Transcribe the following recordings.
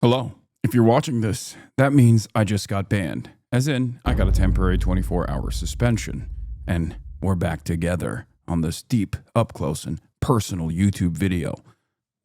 Hello. If you're watching this, that means I just got banned. As in, I got a temporary 24-hour suspension. And we're back together on this deep, up-close, and personal YouTube video.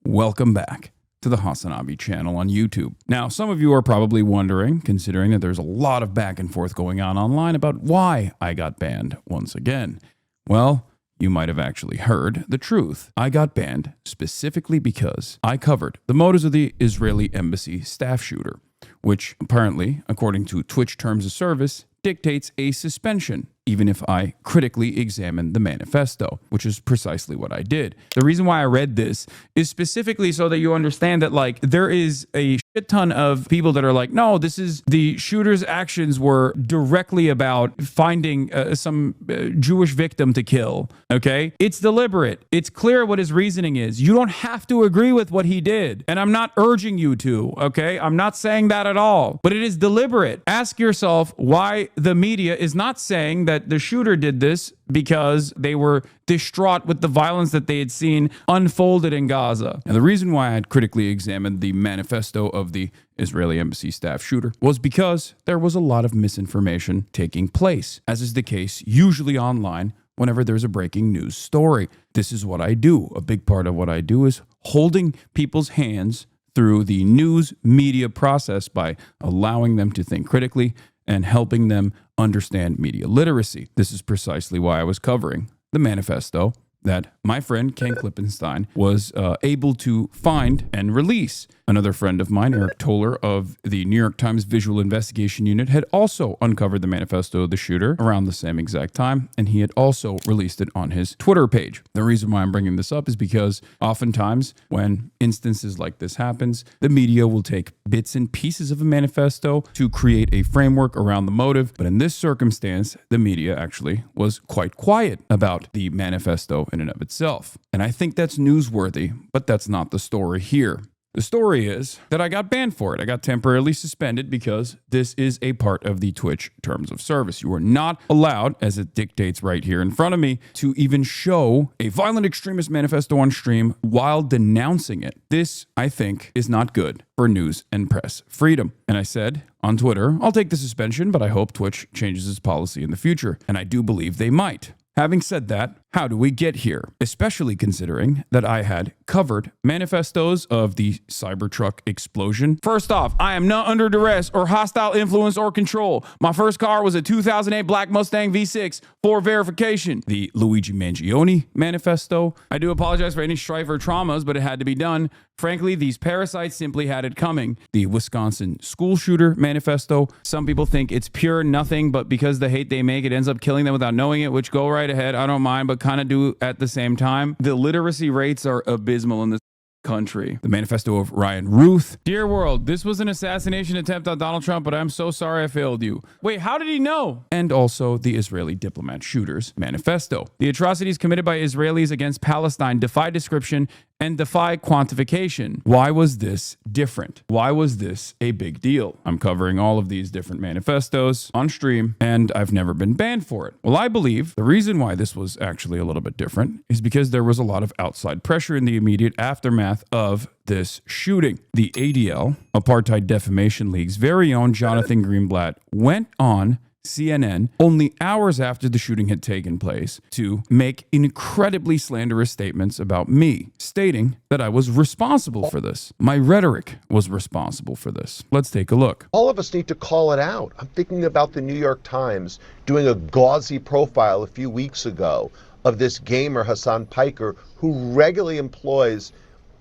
Welcome back to the HasanAbi channel on YouTube. Now, some of you are probably wondering, considering that there's a lot of back and forth going on online about why I got banned once again. Well, you might have actually heard the truth. I got banned specifically because I covered the motives of the Israeli embassy staff shooter, which apparently, according to Twitch terms of service, dictates a suspension, even if I critically examined the manifesto, which is precisely what I did. The reason why I read this is specifically so that you understand that, like, there is a shit ton of people that are like, no, this is the shooter's actions were directly about finding some Jewish victim to kill. Okay, it's deliberate. It's clear what his reasoning is. You don't have to agree with what he did, and I'm not urging you to. Okay, I'm not saying that at all, but it is deliberate. Ask yourself why the media is not saying that the shooter did this because they were distraught with the violence that they had seen unfolded in Gaza. And the reason why I had critically examined the manifesto of the Israeli embassy staff shooter was because there was a lot of misinformation taking place, as is the case usually online whenever there's a breaking news story. This is what I do. A big part of what I do is holding people's hands through the news media process by allowing them to think critically and helping them understand media literacy. This is precisely why I was covering the manifesto that my friend Ken Klippenstein was able to find and release. Another friend of mine, Eric Toller of the New York Times Visual Investigation Unit, had also uncovered the manifesto of the shooter around the same exact time, and he had also released it on his Twitter page. The reason why I'm bringing this up is because oftentimes when instances like this happens, the media will take bits and pieces of a manifesto to create a framework around the motive, but in this circumstance, the media actually was quite quiet about the manifesto in and of itself. And I think that's newsworthy, but that's not the story here. The story is that I got banned for it. I got temporarily suspended because this is a part of the Twitch terms of service. You are not allowed, as it dictates right here in front of me, to even show a violent extremist manifesto on stream while denouncing it. This, I think, is not good for news and press freedom. And I said on Twitter, I'll take the suspension, but I hope Twitch changes its policy in the future. And I do believe they might. Having said that, how do we get here? Especially considering that I had covered manifestos of the Cybertruck explosion. First off, I am not under duress or hostile influence or control. My first car was a 2008 Black Mustang V6 for verification. The Luigi Mangione manifesto. I do apologize for any strife or traumas, but it had to be done. Frankly, these parasites simply had it coming. The Wisconsin school shooter manifesto. Some people think it's pure nothing, but because the hate they make, it ends up killing them without knowing it, which go right ahead. I don't mind, but kind of do at the same time. The literacy rates are abysmal in this country. The manifesto of Ryan Ruth. Dear world, this was an assassination attempt on Donald Trump, but I'm so sorry I failed you. Wait, how did he know? And also the Israeli diplomat shooters manifesto. The atrocities committed by Israelis against Palestine defy description and defy quantification. Why was this different? Why was this a big deal? I'm covering all of these different manifestos on stream, and I've never been banned for it. Well, I believe the reason why this was actually a little bit different is because there was a lot of outside pressure in the immediate aftermath of this shooting. The ADL, Apartheid Defamation League's very own Jonathan Greenblatt, went on CNN only hours after the shooting had taken place to make incredibly slanderous statements about me, stating that I was responsible for this. My rhetoric was responsible for this. Let's take a look. All of us need to call it out. I'm thinking about the New York Times doing a gauzy profile a few weeks ago of this gamer, Hassan Piker, who regularly employs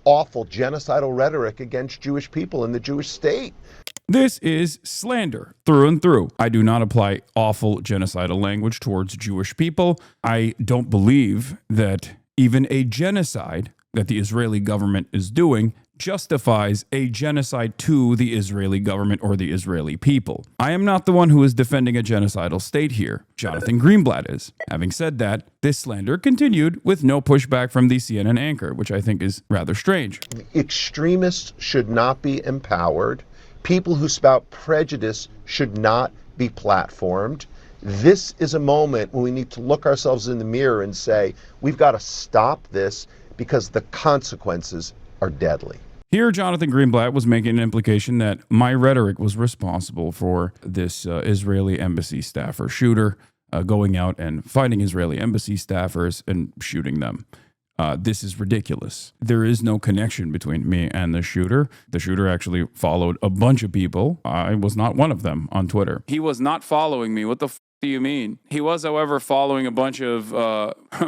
awful genocidal rhetoric against Jewish people in the Jewish state. This is slander through and through. I do not apply awful genocidal language towards Jewish people. I don't believe that even a genocide that the Israeli government is doing justifies a genocide to the Israeli government or the Israeli people. I am not the one who is defending a genocidal state here. Jonathan Greenblatt is. Having said that, this slander continued with no pushback from the CNN anchor, which I think is rather strange. Extremists should not be empowered. People who spout prejudice should not be platformed. This is a moment when we need to look ourselves in the mirror and say, we've got to stop this because the consequences are deadly. Here, Jonathan Greenblatt was making an implication that my rhetoric was responsible for this Israeli embassy staffer shooter going out and finding Israeli embassy staffers and shooting them. This is ridiculous. There is no connection between me and the shooter. The shooter actually followed a bunch of people. I was not one of them on Twitter. He was not following me. What the do you mean? He was, however, following a bunch of,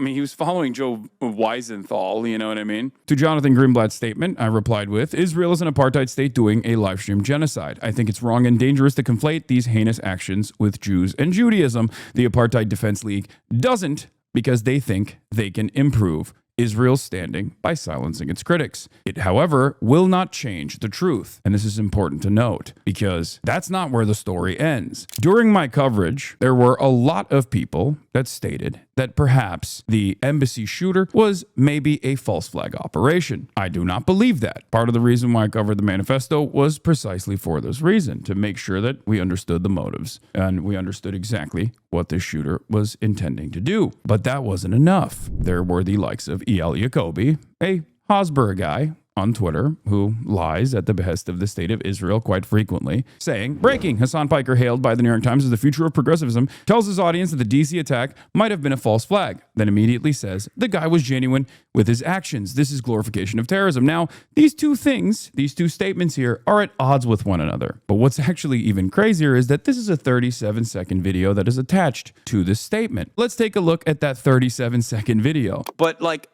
he was following Joe Weisenthal, you know what I mean? To Jonathan Greenblatt's statement, I replied with, Israel is an apartheid state doing a live stream genocide. I think it's wrong and dangerous to conflate these heinous actions with Jews and Judaism. The Apartheid Defense League doesn't because they think they can improve Israel's standing by silencing its critics. It, however, will not change the truth. And this is important to note because that's not where the story ends. During my coverage, there were a lot of people that stated that perhaps the embassy shooter was maybe a false flag operation. I do not believe that. Part of the reason why I covered the manifesto was precisely for this reason, to make sure that we understood the motives and we understood exactly what this shooter was intending to do. But that wasn't enough. There were the likes of E.L. Jacoby, a Hosborough guy on Twitter who lies at the behest of the state of Israel quite frequently, saying, breaking, Hasan Piker, hailed by the New York Times as the future of progressivism, tells his audience that the DC attack might have been a false flag, then immediately says the guy was genuine with his actions. This is glorification of terrorism. Now, these two things, these two statements here are at odds with one another. But what's actually even crazier is that this is a 37-second video that is attached to this statement. Let's take a look at that 37-second video. But like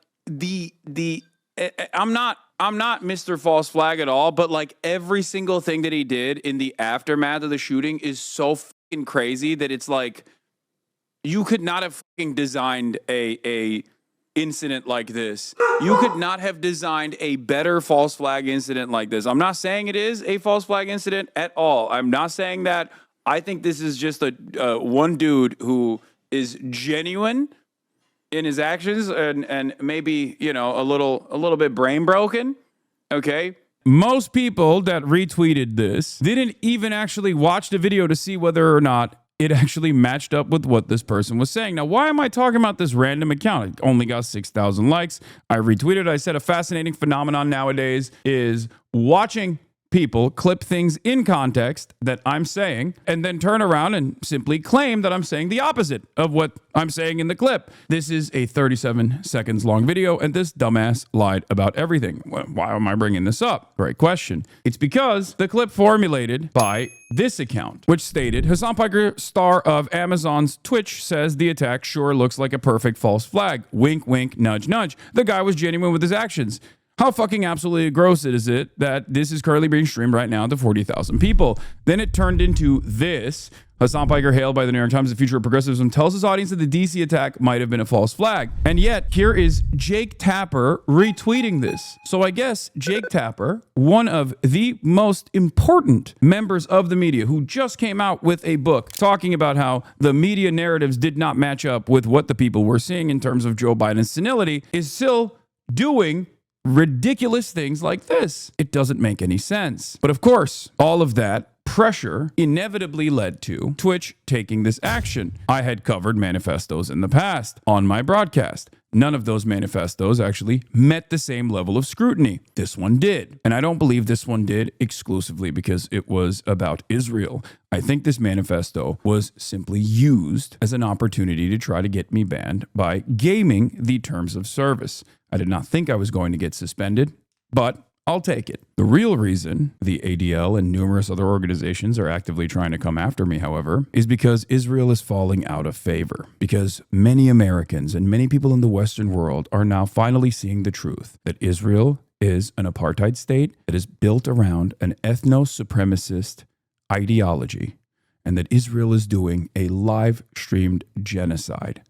I'm not Mr. False Flag at all, but like every single thing that he did in the aftermath of the shooting is so fucking crazy that it's like you could not have fucking designed a incident like this. You could not have designed a better false flag incident like this. I'm not saying it is a false flag incident at all. I'm not saying that. I think this is just a one dude who is genuine in his actions and maybe, you know, a little bit brain broken. Okay. Most people that retweeted this didn't even actually watch the video to see whether or not it actually matched up with what this person was saying. Now, why am I talking about this random account? It only got 6,000 likes. I retweeted. I said a fascinating phenomenon nowadays is watching people clip things in context that I'm saying and then turn around and simply claim that I'm saying the opposite of what I'm saying in the clip. This is a 37 seconds long video and this dumbass lied about everything. Why am I bringing this up? Great question. It's because the clip formulated by this account, which stated, Hasan Piker, star of Amazon's Twitch, says the attack sure looks like a perfect false flag. Wink, wink, nudge, nudge. The guy was genuine with his actions. How fucking absolutely gross is it that this is currently being streamed right now to 40,000 people? Then it turned into this. Hasan Piker, hailed by the New York Times, the future of progressivism, tells his audience that the DC attack might have been a false flag. And yet, here is Jake Tapper retweeting this. So I guess Jake Tapper, one of the most important members of the media, who just came out with a book talking about how the media narratives did not match up with what the people were seeing in terms of Joe Biden's senility, is still doing ridiculous things like this. It doesn't make any sense. But of course, all of that pressure inevitably led to Twitch taking this action. I had covered manifestos in the past on my broadcast. None of those manifestos actually met the same level of scrutiny. This one did. And I don't believe this one did exclusively because it was about Israel. I think this manifesto was simply used as an opportunity to try to get me banned by gaming the terms of service. I did not think I was going to get suspended, but I'll take it. The real reason the ADL and numerous other organizations are actively trying to come after me, however, is because Israel is falling out of favor. Because many Americans and many people in the Western world are now finally seeing the truth that Israel is an apartheid state that is built around an ethno-supremacist ideology and that Israel is doing a live-streamed genocide.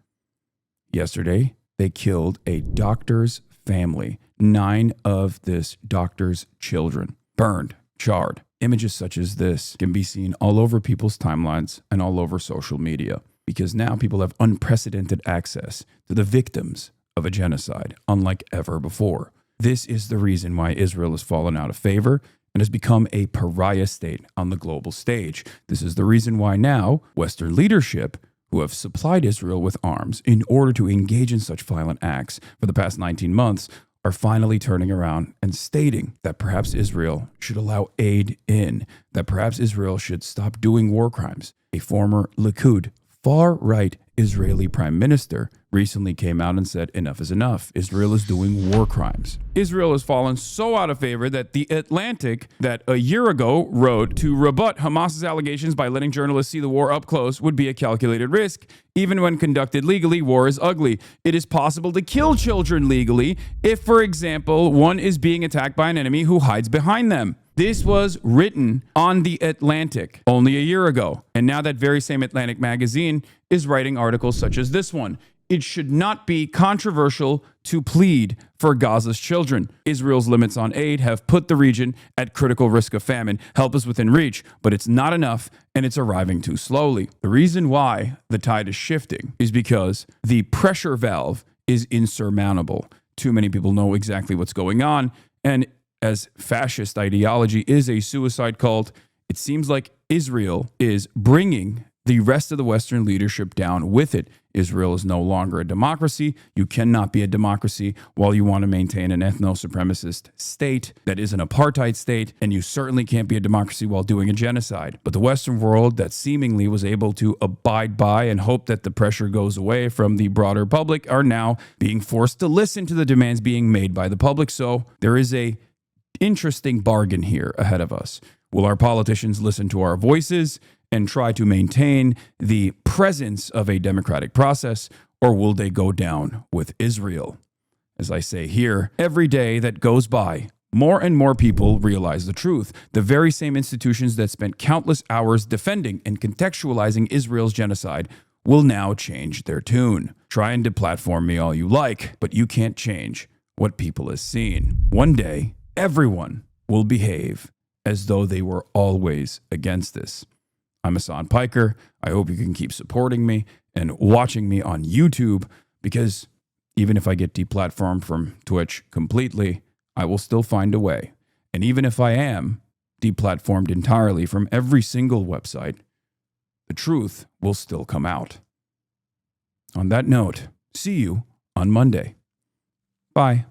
Yesterday, they killed a doctor's family. 9 of this doctor's children burned, charred. Images such as this can be seen all over people's timelines and all over social media because now people have unprecedented access to the victims of a genocide, unlike ever before. This is the reason why Israel has fallen out of favor and has become a pariah state on the global stage. This is the reason why now Western leadership, who have supplied Israel with arms in order to engage in such violent acts for the past 19 months, are finally turning around and stating that perhaps Israel should allow aid in, that perhaps Israel should stop doing war crimes. A former Likud, far-right Israeli prime minister recently came out and said enough is enough. Israel is doing war crimes. Israel has fallen so out of favor that The Atlantic, that a year ago wrote to rebut Hamas's allegations by letting journalists see the war up close would be a calculated risk. Even when conducted legally, war is ugly. It is possible to kill children legally if, for example, one is being attacked by an enemy who hides behind them. This was written on The Atlantic only a year ago. And now that very same Atlantic magazine is writing articles such as this one. It should not be controversial to plead for Gaza's children. Israel's limits on aid have put the region at critical risk of famine. Help is within reach, but it's not enough and it's arriving too slowly. The reason why the tide is shifting is because the pressure valve is insurmountable. Too many people know exactly what's going on, and as fascist ideology is a suicide cult, it seems like Israel is bringing the rest of the Western leadership down with it. Israel is no longer a democracy. You cannot be a democracy while you want to maintain an ethno-supremacist state that is an apartheid state, and you certainly can't be a democracy while doing a genocide. But the Western world that seemingly was able to abide by and hope that the pressure goes away from the broader public are now being forced to listen to the demands being made by the public. So there is a interesting bargain here ahead of us. Will our politicians listen to our voices and try to maintain the presence of a democratic process, or will they go down with Israel? As I say here, every day that goes by, more and more people realize the truth. The very same institutions that spent countless hours defending and contextualizing Israel's genocide will now change their tune. Try and deplatform me all you like, but you can't change what people have seen. One day, everyone will behave as though they were always against this. I'm Hasan Piker. I hope you can keep supporting me and watching me on YouTube, because even if I get deplatformed from Twitch completely, I will still find a way. And even if I am deplatformed entirely from every single website, the truth will still come out. On that note, see you on Monday. Bye.